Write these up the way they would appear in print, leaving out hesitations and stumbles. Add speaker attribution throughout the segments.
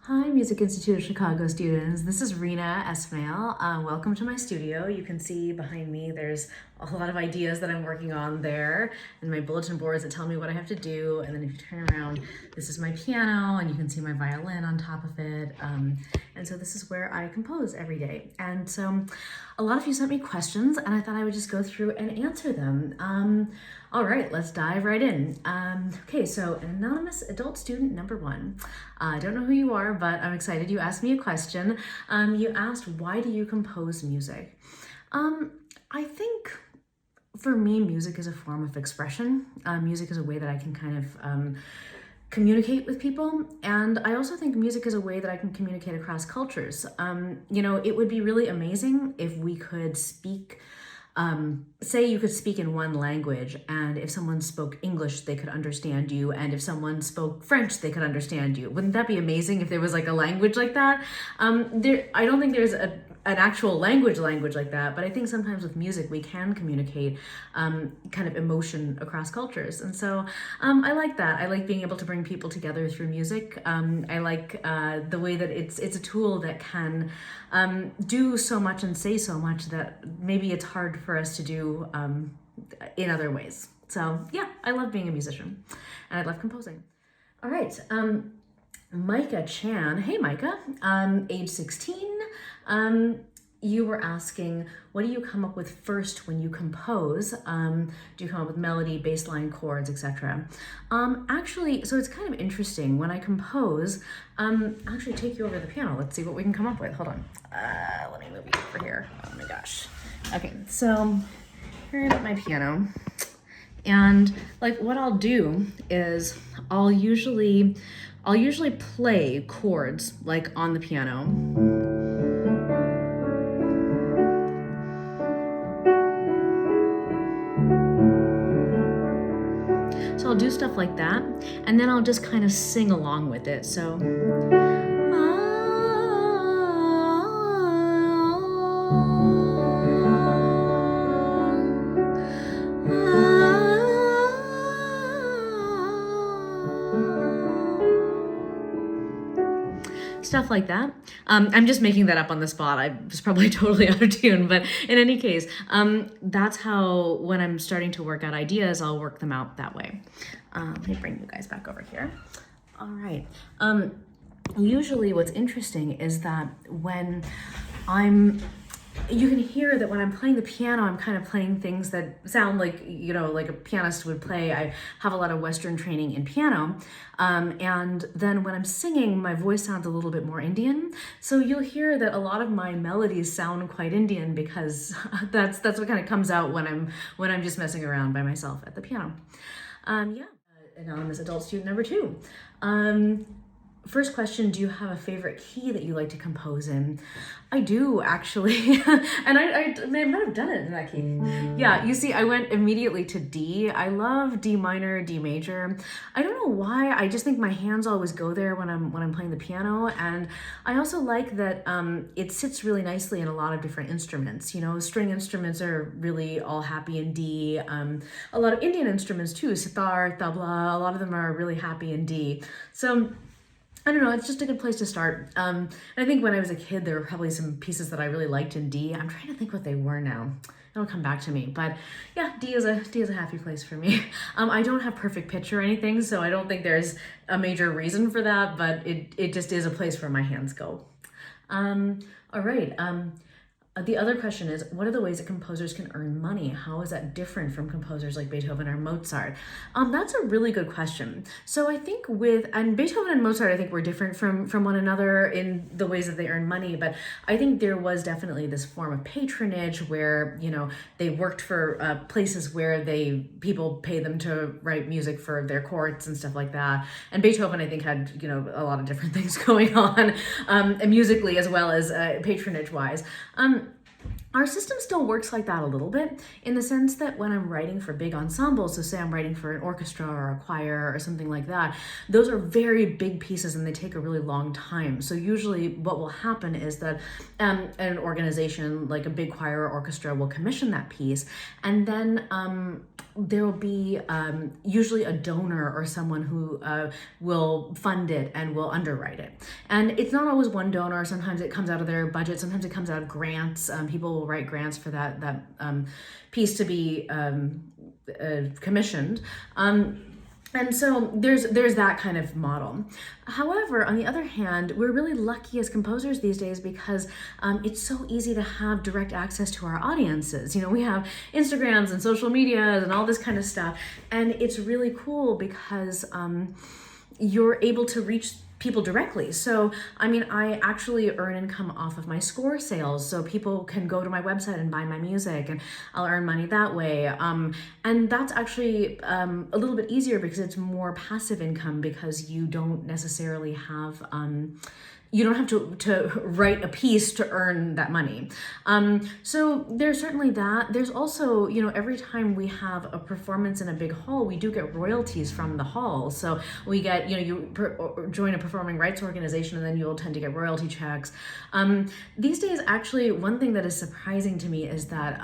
Speaker 1: Hi, Music Institute of Chicago students. This is Reena Esmail. Welcome to my studio. You can see behind me there's a lot of ideas that I'm working on there and my bulletin boards that tell me what I have to do. And then if you turn around, this is my piano and you can see my violin on top of it. And so this is where I compose every day. And so a lot of you sent me questions and I thought I would just go through and answer them. All right, let's dive right in. Okay, so anonymous adult student number one. I don't know who you are, but I'm excited you asked me a question. You asked, why do you compose music? I think for me, music is a form of expression. Music is a way that I can kind of communicate with people. And I also think music is a way that I can communicate across cultures. It would be really amazing if we could speak say you could speak in one language, and if someone spoke English, they could understand you, and if someone spoke French, they could understand you. Wouldn't that be amazing if there was like a language like that? I don't think there's an actual language like that, but I think sometimes with music we can communicate kind of emotion across cultures, and so I like that. I like being able to bring people together through music. I like the way that it's a tool that can do so much and say so much that maybe it's hard for us to do in other ways. So yeah, I love being a musician and I love composing. All right, Micah Chan. Hey Micah, age 16. You were asking, what do you come up with first when you compose? Do you come up with melody, bass line, chords, etc.? Actually, so it's kind of interesting. When I compose, actually take you over the piano. Let's see what we can come up with. Hold on. Let me move you over here. Oh my gosh. Okay, so here I'm at my piano. And like what I'll do is I'll usually play chords like on the piano. So I'll do stuff like that, and then I'll just kind of sing along with it. So stuff like that. I'm just making that up on the spot. I was probably totally out of tune, but in any case, that's how when I'm starting to work out ideas, I'll work them out that way. Let me bring you guys back over here. All right. Usually what's interesting is that when you can hear that when I'm playing the piano, I'm kind of playing things that sound like, like a pianist would play. I have a lot of Western training in piano. And then when I'm singing, my voice sounds a little bit more Indian. So you'll hear that a lot of my melodies sound quite Indian because that's what kind of comes out when I'm just messing around by myself at the piano. Anonymous adult student number two. First question, do you have a favorite key that you like to compose in? I do, actually. And I might have done it in that key. Yeah, you see, I went immediately to D. I love D minor, D major. I don't know why, I just think my hands always go there when I'm playing the piano. And I also like that it sits really nicely in a lot of different instruments. String instruments are really all happy in D. A lot of Indian instruments too, sitar, tabla, a lot of them are really happy in D. So I don't know, it's just a good place to start. And I think when I was a kid, there were probably some pieces that I really liked in D. I'm trying to think what they were now. It'll come back to me. But yeah, D is a happy place for me. I don't have perfect pitch or anything, so I don't think there's a major reason for that, but it just is a place where my hands go. All right. The other question is, what are the ways that composers can earn money? How is that different from composers like Beethoven or Mozart? That's a really good question. So I think and Beethoven and Mozart, I think were different from one another in the ways that they earn money, but I think there was definitely this form of patronage where, they worked for places where people pay them to write music for their courts and stuff like that. And Beethoven, I think, had, a lot of different things going on, musically as well as patronage-wise. Our system still works like that a little bit, in the sense that when I'm writing for big ensembles, so say I'm writing for an orchestra or a choir or something like that, those are very big pieces and they take a really long time. So usually what will happen is that an organization like a big choir or orchestra will commission that piece, and then there will be usually a donor or someone who will fund it and will underwrite it. And it's not always one donor. Sometimes it comes out of their budget. Sometimes it comes out of grants. People will write grants for that piece to be commissioned. And so there's that kind of model. However, on the other hand, we're really lucky as composers these days because it's so easy to have direct access to our audiences. We have Instagrams and social medias and all this kind of stuff. And it's really cool because you're able to reach people directly. So, I actually earn income off of my score sales. So people can go to my website and buy my music and I'll earn money that way. And that's actually a little bit easier because it's more passive income, because you don't necessarily have you don't have to write a piece to earn that money. So there's certainly that. There's also, every time we have a performance in a big hall, we do get royalties from the hall. So we get, you join a performing rights organization and then you'll tend to get royalty checks. These days, actually, one thing that is surprising to me is that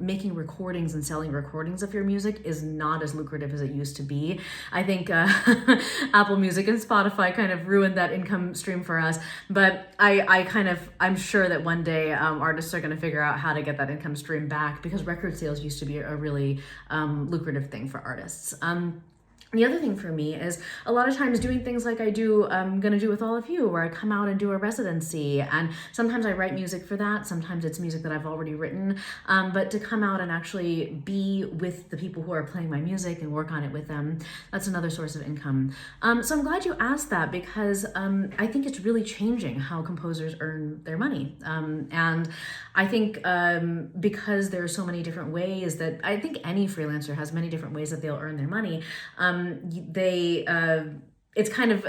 Speaker 1: making recordings and selling recordings of your music is not as lucrative as it used to be. I think Apple Music and Spotify kind of ruined that income stream for us. But I'm sure that one day artists are going to figure out how to get that income stream back, because record sales used to be a really lucrative thing for artists. The other thing for me is a lot of times doing things like I'm going to do with all of you, where I come out and do a residency. And sometimes I write music for that. Sometimes it's music that I've already written. But to come out and actually be with the people who are playing my music and work on it with them, that's another source of income. So I'm glad you asked that, because I think it's really changing how composers earn their money. And I think because there are so many different ways that I think any freelancer has many different ways that they'll earn their money. It's kind of,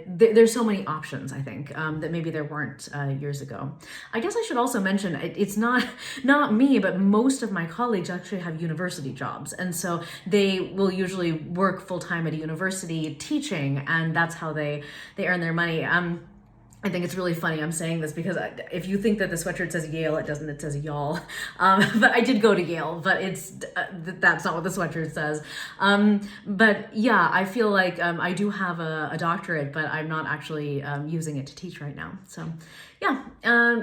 Speaker 1: there's so many options, I think, that maybe there weren't years ago. I guess I should also mention, it's not me, but most of my colleagues actually have university jobs. And so they will usually work full-time at a university teaching, and that's how they earn their money. I think it's really funny I'm saying this, because if you think that the sweatshirt says Yale, it doesn't, it says y'all. But I did go to Yale, but that's not what the sweatshirt says. But yeah, I feel like I do have a doctorate, but I'm not actually using it to teach right now. So yeah,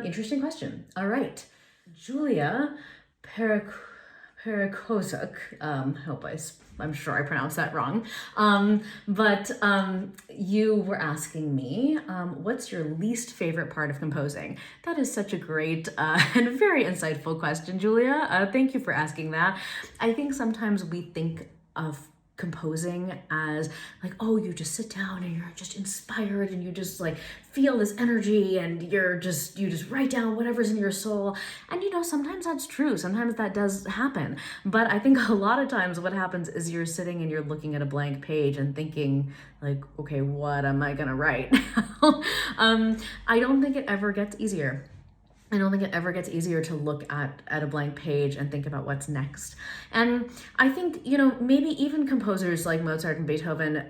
Speaker 1: interesting question. All right, Julia Perikozuk, I'm sure I pronounced that wrong. But you were asking me, what's your least favorite part of composing? That is such a great and very insightful question, Julia. Thank you for asking that. I think sometimes we think of composing as like, oh, you just sit down and you're just inspired and you just like feel this energy and you just write down whatever's in your soul. And sometimes that's true. Sometimes that does happen. But I think a lot of times what happens is you're sitting and you're looking at a blank page and thinking like, okay, what am I gonna write? I don't think it ever gets easier. I don't think it ever gets easier to look at a blank page and think about what's next. And I think, maybe even composers like Mozart and Beethoven,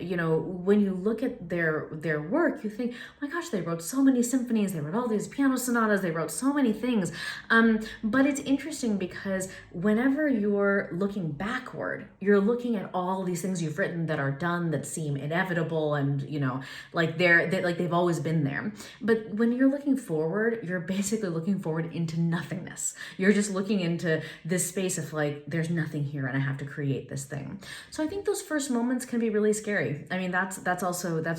Speaker 1: when you look at their work, you think, oh my gosh, they wrote so many symphonies, they wrote all these piano sonatas, they wrote so many things. But it's interesting because whenever you're looking backward, you're looking at all these things you've written that are done that seem inevitable and, like they've always been there. But when you're looking forward, you're basically looking forward into nothingness. You're just looking into this space of like, there's nothing here and I have to create this thing. So I think those first moments can be really scary. I mean, that's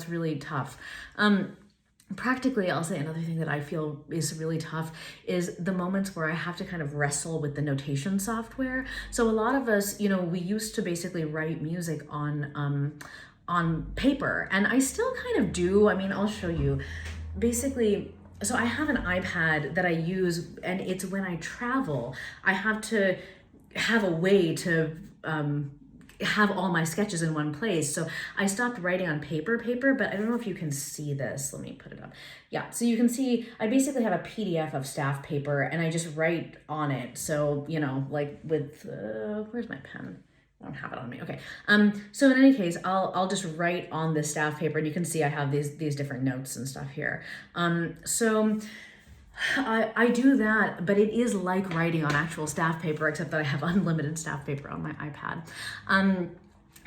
Speaker 1: really tough. Practically, I'll say another thing that I feel is really tough is the moments where I have to kind of wrestle with the notation software. So a lot of us, we used to basically write music on paper, and I still kind of do. I mean, I'll show you. Basically, so I have an iPad that I use, and it's when I travel, I have to have a way to have all my sketches in one place. So I stopped writing on paper, but I don't know if you can see this. Let me put it up. Yeah, so you can see I basically have a PDF of staff paper and I just write on it. So, you know, like with, where's my pen? I don't have it on me. Okay. So in any case, I'll just write on the staff paper, and you can see I have these different notes and stuff here. So I do that, but it is like writing on actual staff paper, except that I have unlimited staff paper on my iPad.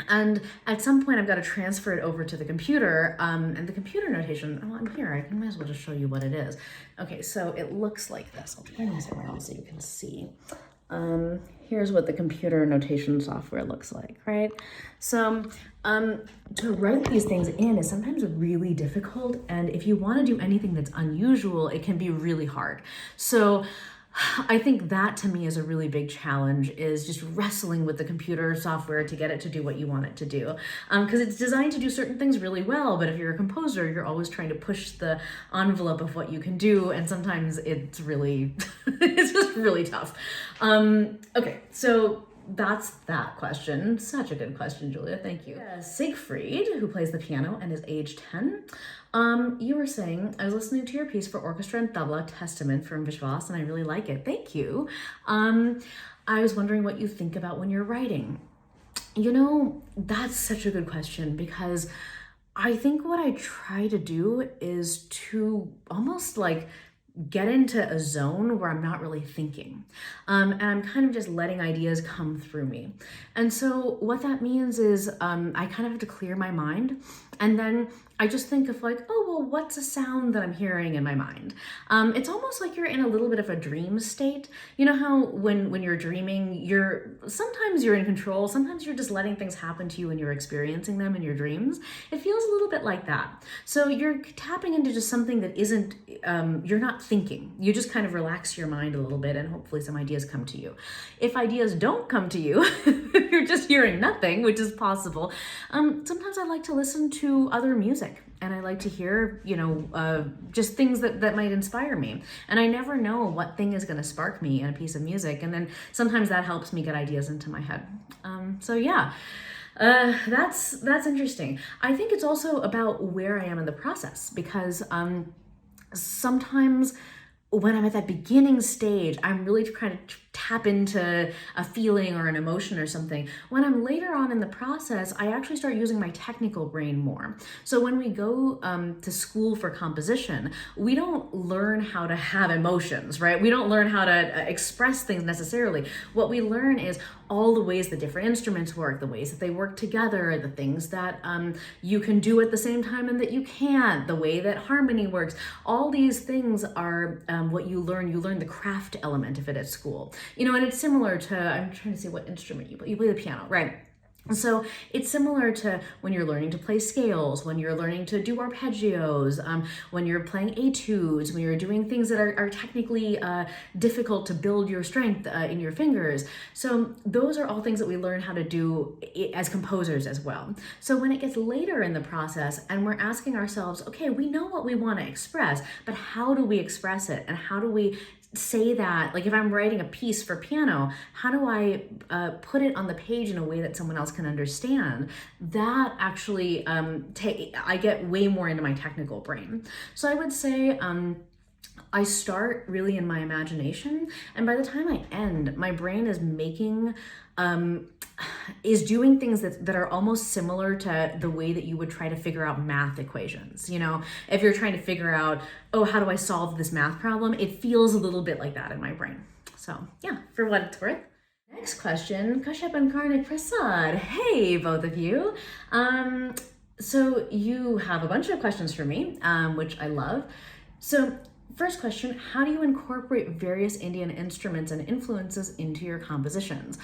Speaker 1: And at some point I've got to transfer it over to the computer, and the computer notation, oh, I'm here, I might as well just show you what it is. Okay, so it looks like this. I'll turn this around so you can see. Here's what the computer notation software looks like, right? So to write these things in is sometimes really difficult, and if you want to do anything that's unusual, it can be really hard. So I think that to me is a really big challenge, is just wrestling with the computer software to get it to do what you want it to do. Because it's designed to do certain things really well, but if you're a composer, you're always trying to push the envelope of what you can do, and sometimes it's really, it's just really tough. Okay, so that's that question. Such a good question, Julia. Thank you. Siegfried, who plays the piano and is age 10. You were saying, I was listening to your piece for orchestra and tabla, Testament from Vishwas, and I really like it. Thank you. I was wondering what you think about when you're writing. You know, that's such a good question, because I think what I try to do is to almost like get into a zone where I'm not really thinking. And I'm kind of just letting ideas come through me. And so what that means is I kind of have to clear my mind, and then I just think of like, oh, well, what's a sound that I'm hearing in my mind? It's almost like you're in a little bit of a dream state. You know how when you're dreaming, sometimes you're in control, sometimes you're just letting things happen to you and you're experiencing them in your dreams. It feels a little bit like that. So you're tapping into just something that isn't, you're not thinking. You just kind of relax your mind a little bit, and hopefully some ideas come to you. If ideas don't come to you, if you're just hearing nothing, which is possible, sometimes I like to listen to other music. And I like to hear, you know, just things that might inspire me. And I never know what thing is going to spark me in a piece of music. And then sometimes that helps me get ideas into my head. So yeah, that's interesting. I think it's also about where I am in the process, because sometimes when I'm at that beginning stage, I'm really trying to tap into a feeling or an emotion or something. When I'm later on in the process, I actually start using my technical brain more. So when we go to school for composition, we don't learn how to have emotions, right? We don't learn how to express things necessarily. What we learn is all the ways that different instruments work, the ways that they work together, the things that you can do at the same time and that you can't, the way that harmony works. All these things are what you learn. You learn the craft element of it at school. You know, and it's similar to, I'm trying to see what instrument you play the piano, right? So it's similar to when you're learning to play scales, when you're learning to do arpeggios, when you're playing etudes, when you're doing things that are technically difficult to build your strength in your fingers. So those are all things that we learn how to do as composers as well. So when it gets later in the process and we're asking ourselves, okay, we know what we want to express, but how do we express it? And how do we say that, like if I'm writing a piece for piano, how do I put it on the page in a way that someone else can understand? That actually, I get way more into my technical brain. So I would say I start really in my imagination, and by the time I end, my brain is making, is doing things that are almost similar to the way that you would try to figure out math equations. You know, if you're trying to figure out, oh, how do I solve this math problem? It feels a little bit like that in my brain. So yeah, for what it's worth. Next question, Kashyap and Karnik Prasad. Hey, both of you. So you have a bunch of questions for me, which I love. So first question, how do you incorporate various Indian instruments and influences into your compositions?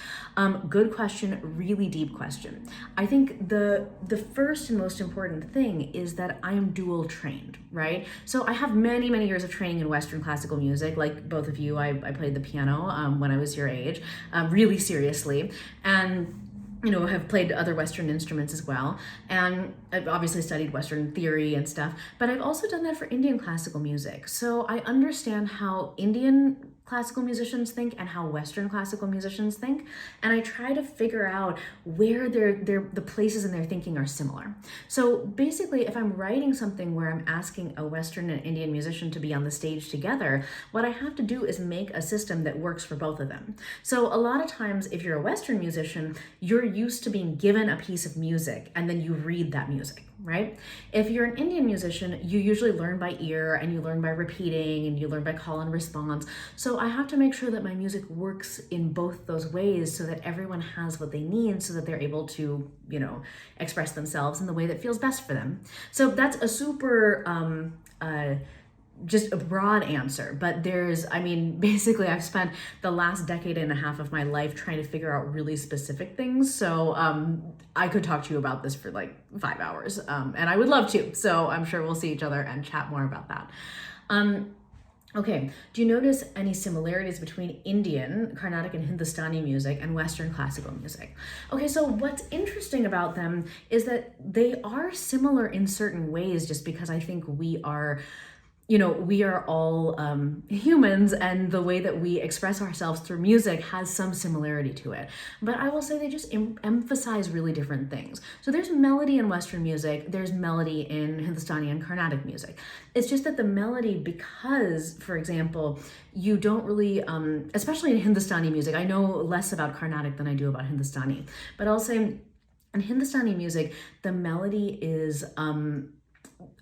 Speaker 1: Good question, really deep question. I think the first and most important thing is that I am dual trained, right? So I have many, many years of training in Western classical music. Like both of you, I played the piano when I was your age, really seriously. And you know, have played other Western instruments as well. And I've obviously studied Western theory and stuff, but I've also done that for Indian classical music. So I understand how Indian classical musicians think and how Western classical musicians think, and I try to figure out where the places in their thinking are similar. So basically, if I'm writing something where I'm asking a Western and Indian musician to be on the stage together, what I have to do is make a system that works for both of them. So a lot of times, if you're a Western musician, you're used to being given a piece of music and then you read that music, right? If you're an Indian musician, you usually learn by ear and you learn by repeating and you learn by call and response. So I have to make sure that my music works in both those ways so that everyone has what they need so that they're able to, express themselves in the way that feels best for them. So that's a super, just a broad answer, but basically I've spent the last decade and a half of my life trying to figure out really specific things. So I could talk to you about this for like 5 hours, and I would love to. So I'm sure we'll see each other and chat more about that. Okay, do you notice any similarities between Indian, Carnatic, and Hindustani music and Western classical music? Okay, so what's interesting about them is that they are similar in certain ways, just because I think we are all humans, and the way that we express ourselves through music has some similarity to it. But I will say they just emphasize really different things. So there's melody in Western music, there's melody in Hindustani and Carnatic music. It's just that the melody, because, for example, you don't really, especially in Hindustani music, I know less about Carnatic than I do about Hindustani, but I'll say in Hindustani music, the melody is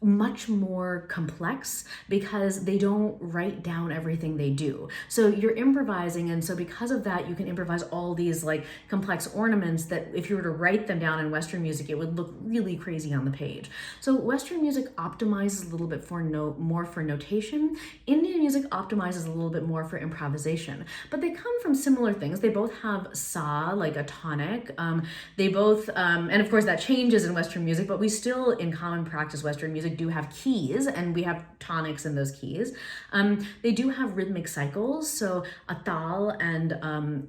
Speaker 1: much more complex because they don't write down everything they do. So you're improvising, and so because of that, you can improvise all these like complex ornaments that if you were to write them down in Western music, it would look really crazy on the page. So Western music optimizes a little bit more for notation. Indian music optimizes a little bit more for improvisation, but they come from similar things. They both have sa, like a tonic. They both, and of course that changes in Western music, but we still in common practice Western music do have keys, and we have tonics in those keys. They do have rhythmic cycles, so a tal and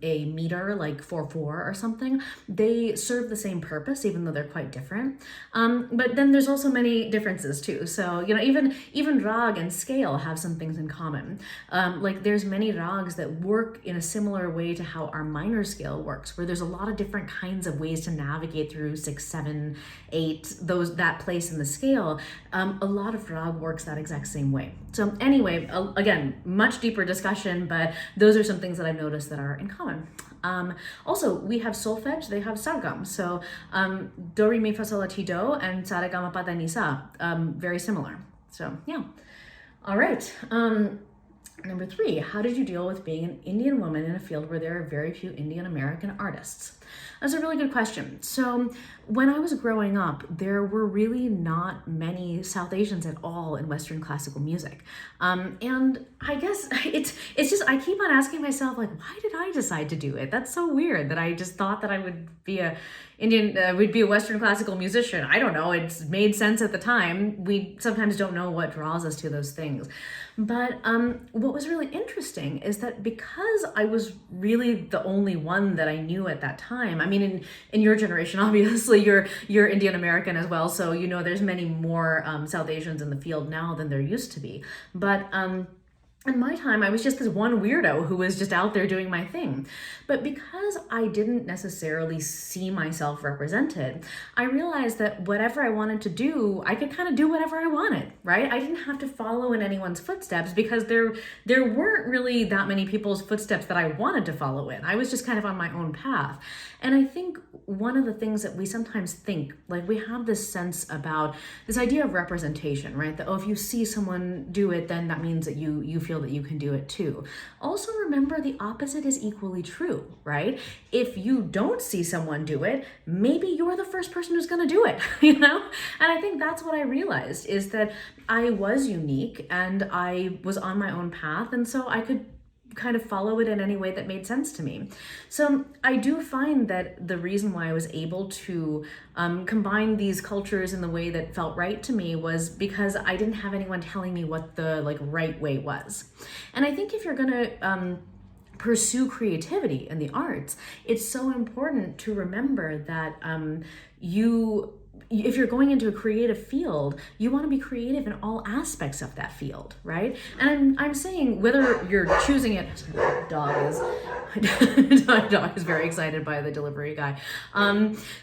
Speaker 1: a meter like 4/4 or something, they serve the same purpose even though they're quite different. But then there's also many differences too. So even rag and scale have some things in common. Like there's many rags that work in a similar way to how our minor scale works, where there's a lot of different kinds of ways to navigate through 6, 7, 8, that place in the scale. A lot of rag works that exact same way. So anyway, again, much deeper discussion, but those are some things that I've noticed that are in common. Also, we have solfege, they have sargam. So do, re, mi, fa, sol, la, ti, do, and sa, re, ga, ma, pa, da, ni, sa, very similar. So yeah. All right. Number 3, how did you deal with being an Indian woman in a field where there are very few Indian American artists? That's a really good question. So when I was growing up, there were really not many South Asians at all in Western classical music. And I guess it's just, I keep on asking myself, like, why did I decide to do it? That's so weird that I just thought that I would be a Western classical musician. I don't know, it made sense at the time. We sometimes don't know what draws us to those things. But what was really interesting is that because I was really the only one that I knew at that time, I mean, in your generation, obviously you're Indian American as well, so there's many more South Asians in the field now than there used to be. But in my time, I was just this one weirdo who was just out there doing my thing. But because I didn't necessarily see myself represented, I realized that whatever I wanted to do, I could kind of do whatever I wanted, right? I didn't have to follow in anyone's footsteps because there weren't really that many people's footsteps that I wanted to follow in. I was just kind of on my own path. And I think one of the things that we sometimes think, like we have this sense about this idea of representation, right? That, if you see someone do it, then that means that you feel that you can do it too. Also remember the opposite is equally true, right? If you don't see someone do it, maybe you're the first person who's gonna do it, And I think that's what I realized, is that I was unique and I was on my own path, and so I could kind of follow it in any way that made sense to me. So I do find that the reason why I was able to combine these cultures in the way that felt right to me was because I didn't have anyone telling me what the right way was. And I think if you're gonna pursue creativity in the arts, it's so important to remember that you if you're going into a creative field, you want to be creative in all aspects of that field, right? And I'm saying whether you're choosing it, dog is, my dog is very excited by the delivery guy.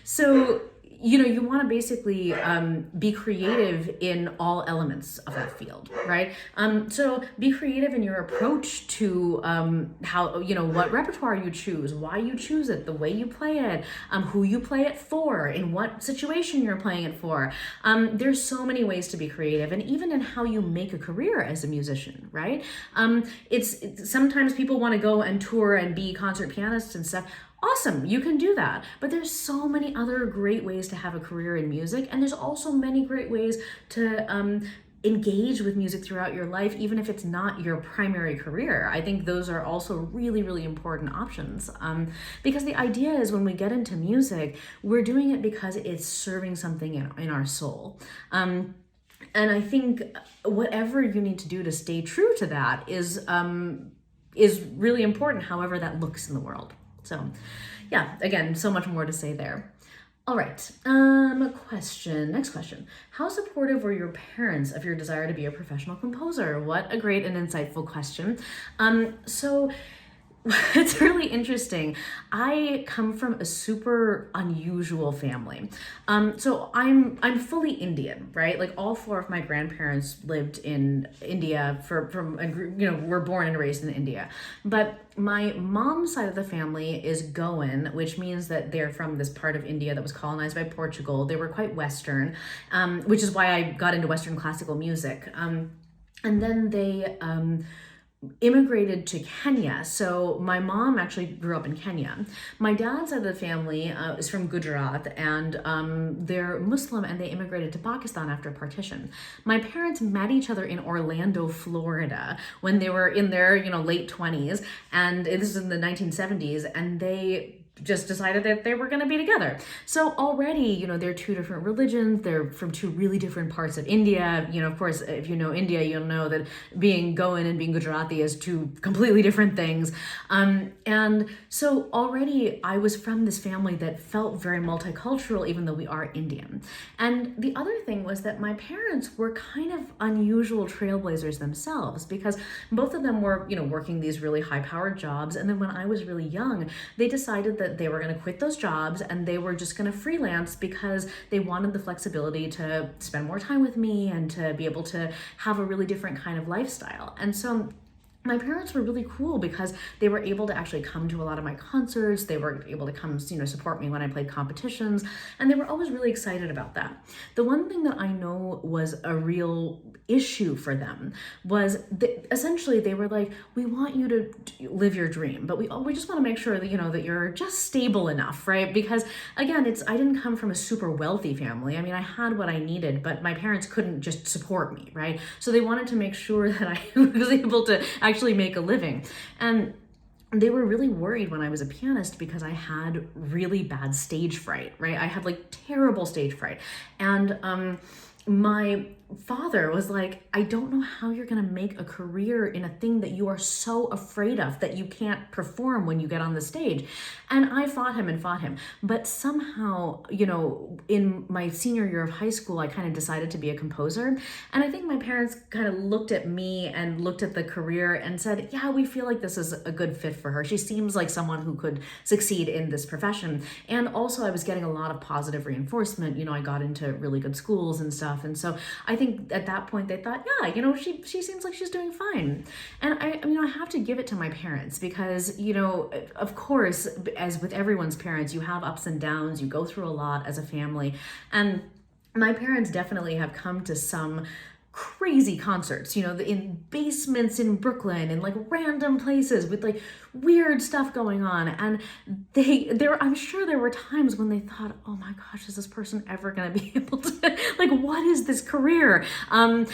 Speaker 1: So you want to basically be creative in all elements of that field, right? So be creative in your approach to how, what repertoire you choose, why you choose it, the way you play it, who you play it for, in what situation you're playing it for. There's so many ways to be creative, and even in how you make a career as a musician, right? It's sometimes people want to go and tour and be concert pianists and stuff. Awesome, you can do that. But there's so many other great ways to have a career in music, and there's also many great ways to engage with music throughout your life, even if it's not your primary career. I think those are also really, really important options. Because the idea is when we get into music, we're doing it because it's serving something in our soul. And I think whatever you need to do to stay true to that is really important, however that looks in the world. So yeah, again, so much more to say there. All right, next question. How supportive were your parents of your desire to be a professional composer? What a great and insightful question. So it's really interesting. I come from a super unusual family. So I'm fully Indian, right? Like all four of my grandparents lived in India were born and raised in India. But my mom's side of the family is Goan, which means that they're from this part of India that was colonized by Portugal. They were quite Western, which is why I got into Western classical music. And then they immigrated to Kenya. So my mom actually grew up in Kenya. My dad's side of the family is from Gujarat, and they're Muslim, and they immigrated to Pakistan after partition. My parents met each other in Orlando, Florida, when they were in their late 20s, and this is in the 1970s, and they just decided that they were going to be together. So already, they're two different religions. They're from two really different parts of India. Of course, if you know India, you'll know that being Goan and being Gujarati is two completely different things. And so already I was from this family that felt very multicultural, even though we are Indian. And the other thing was that my parents were kind of unusual trailblazers themselves, because both of them were, working these really high-powered jobs. And then when I was really young, they decided that they were going to quit those jobs and they were just going to freelance because they wanted the flexibility to spend more time with me and to be able to have a really different kind of lifestyle. And so my parents were really cool because they were able to actually come to a lot of my concerts. They were able to come, support me when I played competitions, and they were always really excited about that. The one thing that I know was a real issue for them was that essentially they were like, we want you to live your dream, but we just want to make sure that, that you're just stable enough, right? Because again, I didn't come from a super wealthy family. I mean, I had what I needed, but my parents couldn't just support me, right? So they wanted to make sure that I was able to actually make a living. And they were really worried when I was a pianist because I had really bad stage fright, right? I had terrible stage fright. And my father was like, I don't know how you're going to make a career in a thing that you are so afraid of that you can't perform when you get on the stage. And I fought him. But somehow, in my senior year of high school, I kind of decided to be a composer. And I think my parents kind of looked at me and looked at the career and said, yeah, we feel like this is a good fit for her. She seems like someone who could succeed in this profession. And also I was getting a lot of positive reinforcement. I got into really good schools and stuff. And so I think at that point they thought, yeah, she seems like she's doing fine. And I have to give it to my parents because, of course, as with everyone's parents, you have ups and downs, you go through a lot as a family. And my parents definitely have come to some crazy concerts, in basements in Brooklyn and random places with weird stuff going on. And I'm sure there were times when they thought, oh my gosh, is this person ever going to be able to, what is this career? And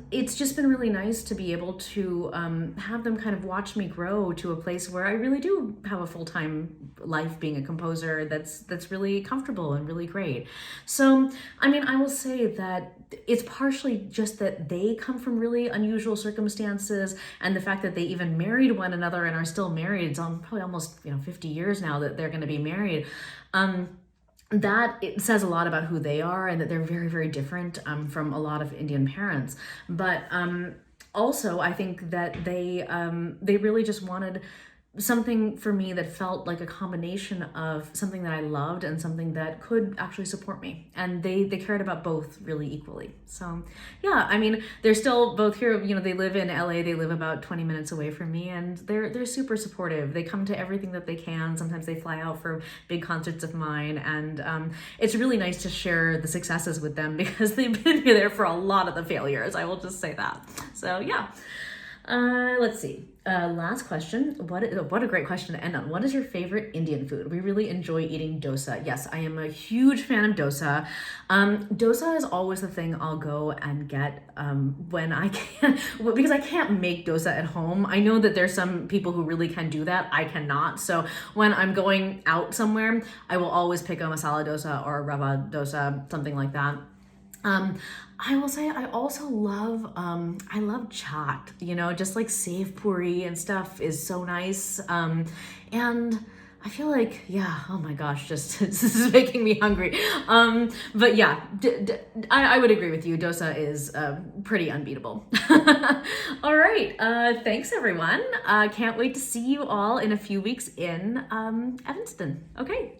Speaker 1: it's just been really nice to be able to have them kind of watch me grow to a place where I really do have a full-time life being a composer that's really comfortable and really great. So, I will say that it's partially just that they come from really unusual circumstances, and the fact that they even married one another and are still married. It's probably almost 50 years now that they're going to be married. that it says a lot about who they are, and that they're very, very different from a lot of Indian parents. But also, I think that they really just wanted something for me that felt like a combination of something that I loved and something that could actually support me. And they cared about both really equally. So yeah, I mean, they're still both here. You know, they live in LA. They live about 20 minutes away from me, and they're super supportive. They come to everything that they can. Sometimes they fly out for big concerts of mine, and it's really nice to share the successes with them because they've been there for a lot of the failures. I will just say that. So yeah. Let's see. Last question. What a great question to end on. What is your favorite Indian food? We really enjoy eating dosa. Yes, I am a huge fan of dosa. Dosa is always the thing I'll go and get when I can, because I can't make dosa at home. I know that there's some people who really can do that. I cannot. So when I'm going out somewhere, I will always pick a masala dosa or a rava dosa, something like that. I will say I also love I love chaat, you know, just like save puri and stuff is so nice. And I feel like, yeah, oh my gosh, just this is making me hungry. But yeah, I would agree with you. Dosa is pretty unbeatable. All right, thanks everyone. Can't wait to see you all in a few weeks in Evanston. Okay.